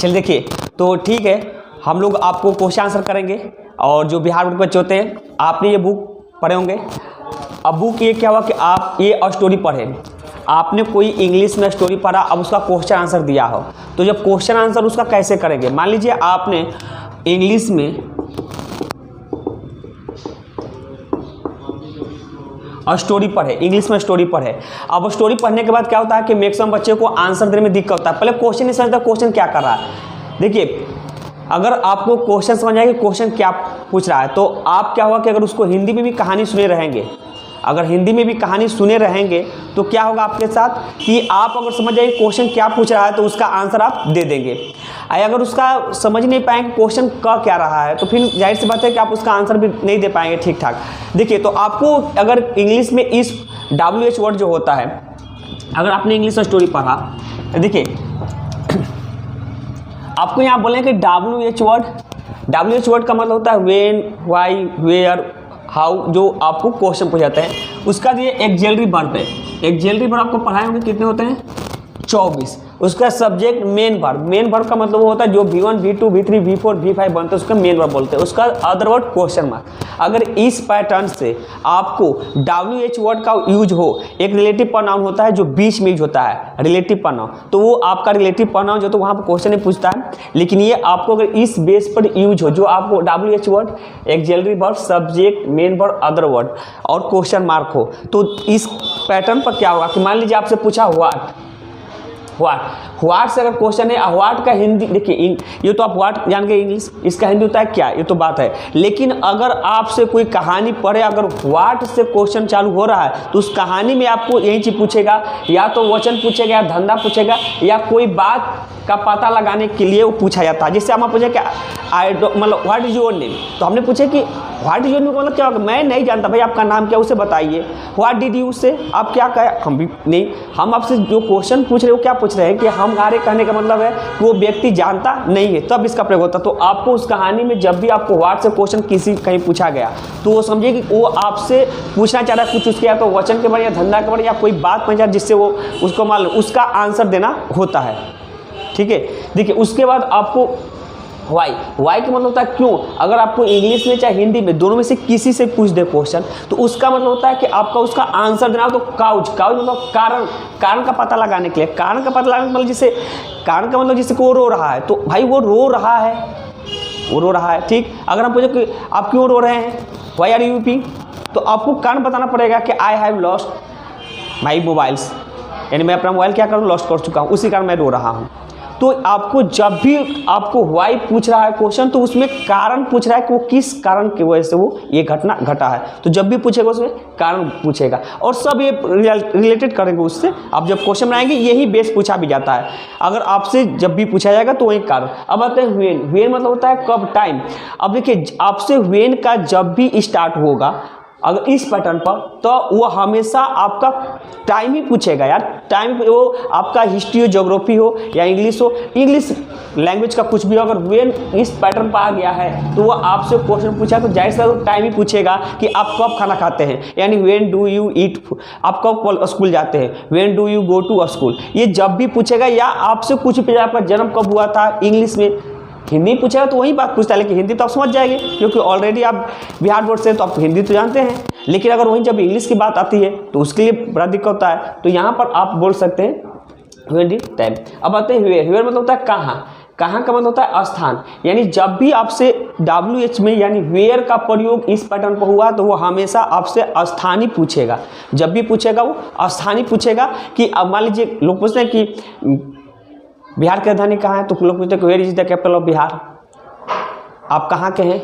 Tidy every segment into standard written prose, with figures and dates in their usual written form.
चलिए देखिए, तो ठीक है, हम लोग आपको क्वेश्चन आंसर करेंगे। और जो बिहार बोर्ड के बच्चे होते हैं, आपने ये बुक पढ़े होंगे। अब बुक ये क्या हुआ कि आप ये स्टोरी पढ़े, आपने कोई इंग्लिश में स्टोरी पढ़ा, अब उसका क्वेश्चन आंसर दिया हो, तो जब क्वेश्चन आंसर उसका कैसे करेंगे, मान लीजिए आपने इंग्लिश में स्टोरी पढ़े, इंग्लिश में स्टोरी पढ़े। अब स्टोरी पढ़ने के बाद क्या होता है कि मैक्सिमम बच्चे को आंसर देने में दिक्कत होता है, पहले क्वेश्चन नहीं समझता क्वेश्चन क्या कर रहा है। देखिए, अगर आपको क्वेश्चन समझ आए कि क्वेश्चन क्या पूछ रहा है, तो आप क्या हुआ कि अगर उसको हिंदी में भी कहानी सुने रहेंगे, अगर हिंदी में भी कहानी सुने रहेंगे तो क्या होगा आपके साथ कि आप अगर समझ जाइए क्वेश्चन क्या पूछ रहा है तो उसका आंसर आप दे देंगे। अगर उसका समझ नहीं पाएंगे क्वेश्चन का क्या रहा है, तो फिर जाहिर सी बात है कि आप उसका आंसर भी नहीं दे पाएंगे ठीक ठाक। देखिए, तो आपको अगर इंग्लिश में इस WH वर्ड जो होता है, अगर आपने इंग्लिश में स्टोरी पढ़ा, देखिए आपको यहाँ बोले कि WH वर्ड का मतलब होता है व्हेन, व्हाई, वेयर, हाउ, जो आपको क्वेश्चन पूछाते हैं। उसका ये एक्सिलरी वर्ब है, एक्सिलरी वर्ब आपको पढ़ाए होंगे, कितने होते हैं 24। उसका सब्जेक्ट मेन वर्ब का मतलब वो होता है जो V1, V2, V3, V4, V5 बनते हैं उसका मेन वर्ब बोलते हैं। उसका अदर वर्ड क्वेश्चन मार्क। अगर इस पैटर्न से आपको WH वर्ड का यूज हो, एक रिलेटिव प्रोनाउन होता है जो बीच में यूज होता है, रिलेटिव प्रोनाउन, तो वो आपका रिलेटिव प्रोनाउन जो तो वहाँ पर क्वेश्चन नहीं पूछता है। लेकिन ये आपको अगर इस बेस पर यूज हो, जो आपको WH word, axillary verb, subject, main verb, other word और क्वेश्चन मार्क हो, तो इस पैटर्न पर क्या होगा कि मान लीजिए आपसे पूछा व्हाट से अगर क्वेश्चन है, व्हाट का हिंदी, देखिए ये तो आप व्हाट जान के इंग्लिश, इसका हिंदी होता है क्या, ये तो बात है। लेकिन अगर आपसे कोई कहानी पढ़े, अगर व्हाट से क्वेश्चन चालू हो रहा है, तो उस कहानी में आपको यही चीज़ पूछेगा, या तो वचन पूछेगा, या धंधा पूछेगा, या कोई बात का पता लगाने के लिए वो पूछा जाता है। जैसे हम पूछे कि मतलब व्हाट इज योर नेम, तो हमने पूछे कि व्हाट इज योर नेम का मतलब क्या होगा, मैं नहीं जानता भाई आपका नाम क्या, उसे बताइए। व्हाट डिड यू से, आप क्या कहे, हम भी नहीं, हम आपसे जो क्वेश्चन पूछ रहे हो क्या पूछ रहे हैं कि हमारे कहने का मतलब है कि वो व्यक्ति जानता नहीं है, तब इसका प्रयोग होता है। तो आपको उस कहानी में जब भी आपको व्हाट से क्वेश्चन किसी कहीं पूछा गया, तो वो समझिए कि वो आपसे पूछना चाह रहा है कुछ उसके, या तो वचन के बारे, या धंधा के बारे, या कोई बात पूछा जिससे वो उसको मालूम, उसका आंसर देना होता है। ठीक है, देखिए उसके बाद आपको वाई का मतलब होता है क्यों। अगर आपको इंग्लिश में चाहे हिंदी में, दोनों में से किसी से पूछ दे क्वेश्चन, तो उसका मतलब होता है कि आपका उसका आंसर देना हो। तो काउज मतलब कारण का पता लगाने के लिए, कारण का पता लगाने मतलब जिसे, कारण का मतलब जिससे को रो रहा है, तो भाई वो रो रहा है, ठीक। अगर हम पूछे कि आप क्यों रो रहे हैं, वाई आर यू वीपिंग, तो आपको कारण बताना पड़ेगा कि I have lost my mobiles, यानी मैं अपना मोबाइल क्या करूँ, लॉस्ट कर चुका हूँ, उसी कारण मैं रो रहा हूँ। तो आपको जब भी आपको वाई पूछ रहा है क्वेश्चन, तो उसमें कारण पूछ रहा है कि वो किस कारण की वजह से वो ये घटना घटा है, तो जब भी पूछेगा उसमें कारण पूछेगा, और सब ये रिलेटेड करेंगे उससे। आप जब क्वेश्चन बनाएंगे यही बेस पूछा भी जाता है, अगर आपसे जब भी पूछा जाएगा तो वही कारण। अब आते हैं व्हेन मतलब होता है कब, टाइम। अब देखिए आपसे व्हेन का जब भी स्टार्ट होगा अगर इस पैटर्न पर, तो वो हमेशा आपका टाइम ही पूछेगा यार। टाइम वो आपका हिस्ट्री हो, ज्योग्राफी हो, या इंग्लिश हो, इंग्लिश लैंग्वेज का कुछ भी हो, अगर व्हेन इस पैटर्न पर आ गया है तो वो आपसे क्वेश्चन पूछा तो जाहिर सा टाइम ही पूछेगा कि आप कब खाना खाते हैं, यानी व्हेन डू यू ईट, आप कब स्कूल जाते हैं, when do you go to school, ये जब भी पूछेगा। या आपसे कुछ भी, आपका जन्म कब हुआ था, इंग्लिश में, हिंदी पूछेगा तो वही बात पूछता है, लेकिन हिंदी तो आप समझ जाएंगे क्योंकि ऑलरेडी आप बिहार बोर्ड से, तो आप हिंदी तो जानते हैं। लेकिन अगर वहीं जब इंग्लिश की बात आती है तो उसके लिए बड़ा दिक्कत होता है, तो यहाँ पर आप बोल सकते हैं व्हेन डी टाइम। अब आते हैं वेयर मतलब होता है कहाँ का मतलब होता है स्थान, यानी जब भी आपसे WH में यानी वेयर का प्रयोग इस पैटर्न पर हुआ तो वो हमेशा आपसे स्थानीय पूछेगा। जब भी पूछेगा वो स्थानीय पूछेगा। कि अब मान लीजिए लोग पूछते हैं कि बिहार की राजधानी कहाँ है, तो लोग पूछते हैं where is the capital of Bihar, आप कहाँ के हैं,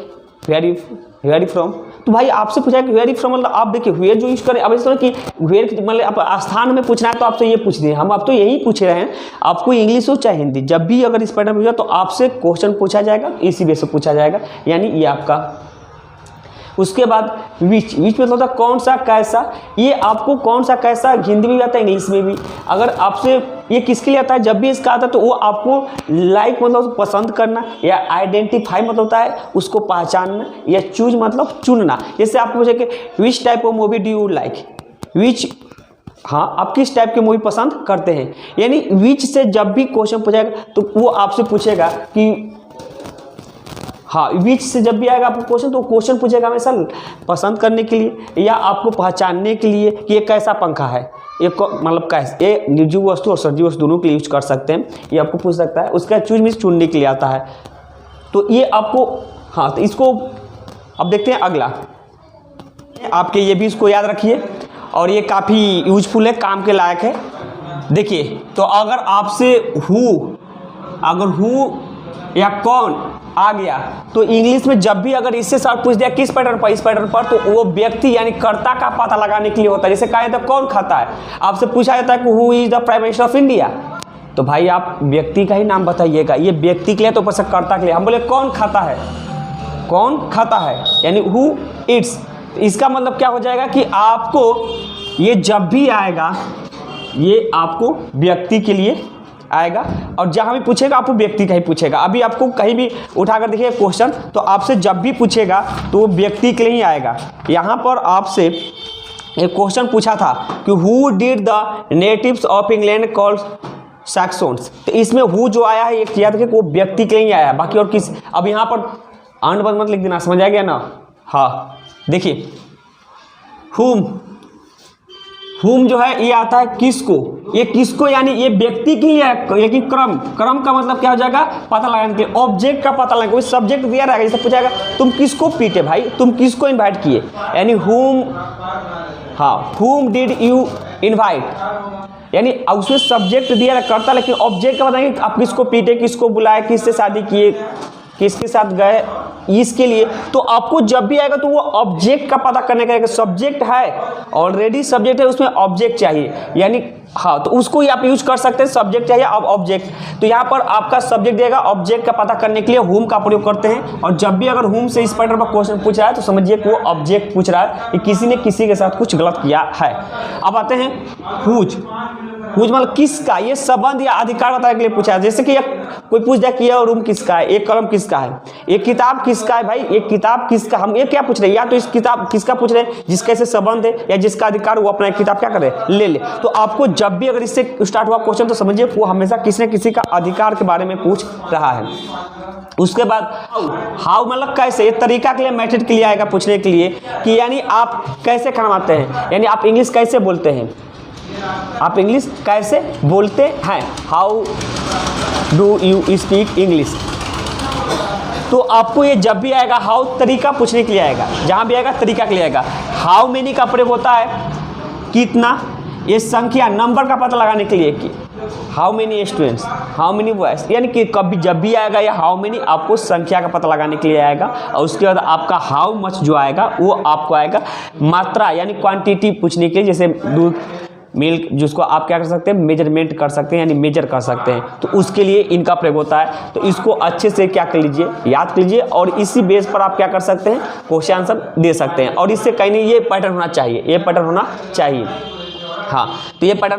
वेयर फ्रॉम। तो भाई आपसे पूछा कि वेयर फ्रॉम मतलब आप देखिए वेयर जो यूज करें। अब इस तरह की वेयर मतलब आप स्थान में पूछना है तो आपसे ये पूछ दिए, हम आप तो यही पूछ रहे हैं, आपको इंग्लिश हो चाहे हिंदी, जब भी अगर इस पैटर्न में पूछा तो आपसे क्वेश्चन पूछा जाएगा, इसी बेस से पूछा जाएगा, यानी ये आपका। उसके बाद विच मतलब होता है कौन सा कैसा, ये आपको कौन सा कैसा हिंदी में भी आता है, इंग्लिश में भी। अगर आपसे ये किसके लिए आता है, जब भी इसका आता है तो वो आपको लाइक मतलब पसंद करना, या आइडेंटिफाई मतलब होता है उसको पहचानना, या चूज मतलब चुनना। जैसे आपको पूछे कि which type of movie do you like, which हाँ, आप किस टाइप की मूवी पसंद करते हैं। यानी विच से जब भी क्वेश्चन पूछेगा तो वो आपसे पूछेगा कि हाँ, विच से जब भी आएगा आपको क्वेश्चन तो क्वेश्चन पूछेगा हमेशा पसंद करने के लिए या आपको पहचानने के लिए कि ये कैसा पंखा है, ये मतलब कैसे, ये निर्जीव वस्तु और सजीव वस्तु दोनों के लिए यूज कर सकते हैं, ये आपको पूछ सकता है। उसका चूज मीन्स चुनने के लिए आता है, तो ये आपको, हाँ, तो इसको अब देखते हैं अगला। आपके ये भी इसको याद रखिए और ये काफ़ी यूजफुल है, काम के लायक है। देखिए, तो अगर आपसे हु या कौन आ गया तो इंग्लिश में जब भी अगर इससे सवाल पूछ दिया किस पैटर्न पर, इस पैटर्न पर, तो वो व्यक्ति यानी कर्ता का पता लगाने के लिए होता है। जैसे कहा जाता है कौन खाता है, आपसे पूछा जाता है कि who is the prime minister of India, तो भाई आप व्यक्ति का ही नाम बताइएगा। ये व्यक्ति के लिए तो पसंद कर्ता के लिए, हम बोले कौन खाता है, कौन खाता है यानी हु इट्स, इसका मतलब क्या हो जाएगा कि आपको ये जब भी आएगा ये आपको व्यक्ति के लिए आएगा, और जहाँ भी पूछेगा आपको व्यक्ति का ही पूछेगा। अभी आपको कहीं भी उठाकर देखिए क्वेश्चन, तो आपसे जब भी पूछेगा तो वो व्यक्ति के लिए ही आएगा। यहाँ पर आपसे एक क्वेश्चन पूछा था कि who did the natives of England called Saxons, तो इसमें हु जो आया है एक याद रखिए वो व्यक्ति के लिए ही आया, बाकी और किस। अब यहाँ पर अंड बंद मत लिख देना, समझ आ गया ना। हाँ, देखिए हुम जो है ये आता है किसको, ये किसको यानी ये व्यक्ति के लिए है, लेकिन क्रम का मतलब क्या हो जाएगा, पता लगाने के लिए, ऑब्जेक्ट का पता लगाने, कोई सब्जेक्ट दिया रहेगा, जैसे पूछाएगा तुम किसको पीटे भाई, तुम किसको इनवाइट किए, यानी हुम डिड यू इनवाइट, यानी उसमें सब्जेक्ट दिया रहा करता, लेकिन ऑब्जेक्ट का बताएंगे आप किसको पीटे, किसको बुलाए, किससे शादी किए, किसके साथ गए, इसके लिए। तो आपको जब भी आएगा तो वो ऑब्जेक्ट का पता करने का, सब्जेक्ट है ऑलरेडी, सब्जेक्ट है उसमें ऑब्जेक्ट चाहिए, यानी हाँ, तो उसको ही आप यूज कर सकते हैं, सब्जेक्ट चाहिए अब ऑब्जेक्ट। तो यहाँ पर आपका सब्जेक्ट देगा, ऑब्जेक्ट का पता करने के लिए हुम का प्रयोग करते हैं। और जब भी अगर हुम से इस पैटर्न पर क्वेश्चन पूछ रहा है तो समझिए कि वो ऑब्जेक्ट पूछ रहा है कि किसी ने किसी के साथ कुछ गलत किया है। अब आते हैं हुज मतलब किसका, ये संबंध या अधिकार बताने के लिए पूछा है। जैसे कि कोई पूछ दिया कि यह रूम किसका है, एक कलम किसका है, एक किताब किसका है, भाई एक किताब किसका, हम ये क्या पूछ रहे हैं, या तो इस किताब किसका पूछ रहे हैं जिसका से संबंध है या जिसका अधिकार वो अपना किताब क्या करे ले ले। तो आपको जब भी अगर इससे स्टार्ट हुआ क्वेश्चन तो समझिए वो हमेशा किसी न किसी का अधिकार के बारे में पूछ रहा है। उसके बाद हाउ मतलब कैसे, ये तरीका के लिए, मेथड के लिए आएगा पूछने के लिए कि यानी आप कैसे खाना बनाते हैं, यानी आप इंग्लिश कैसे बोलते हैं, आप इंग्लिश कैसे बोलते हैं, how do you speak English. तो आपको ये जब भी आएगा हाउ तरीका पूछने के लिए आएगा, जहाँ भी आएगा तरीका के लिए आएगा। हाउ मेनी का प्रयोग होता है कितना, ये संख्या नंबर का पता लगाने के लिए कि how many students, how many boys, यानी कि कभी जब भी आएगा या हाउ मेनी आपको संख्या का पता लगाने के लिए आएगा। और उसके बाद आपका हाउ मच जो आएगा वो आपको आएगा मात्रा यानी क्वांटिटी पूछने के लिए, जैसे दूध मिल्क जिसको आप क्या कर सकते हैं मेजरमेंट कर सकते हैं यानी मेजर कर सकते हैं, तो उसके लिए इनका प्रयोग होता है। तो इसको अच्छे से क्या कर लीजिए, याद कर लीजिए, और इसी बेस पर आप क्या कर सकते हैं क्वेश्चन आंसर दे सकते हैं। और इससे कहीं नहीं, ये पैटर्न होना चाहिए, ये पैटर्न होना चाहिए। हाँ, तो ये पैटर्न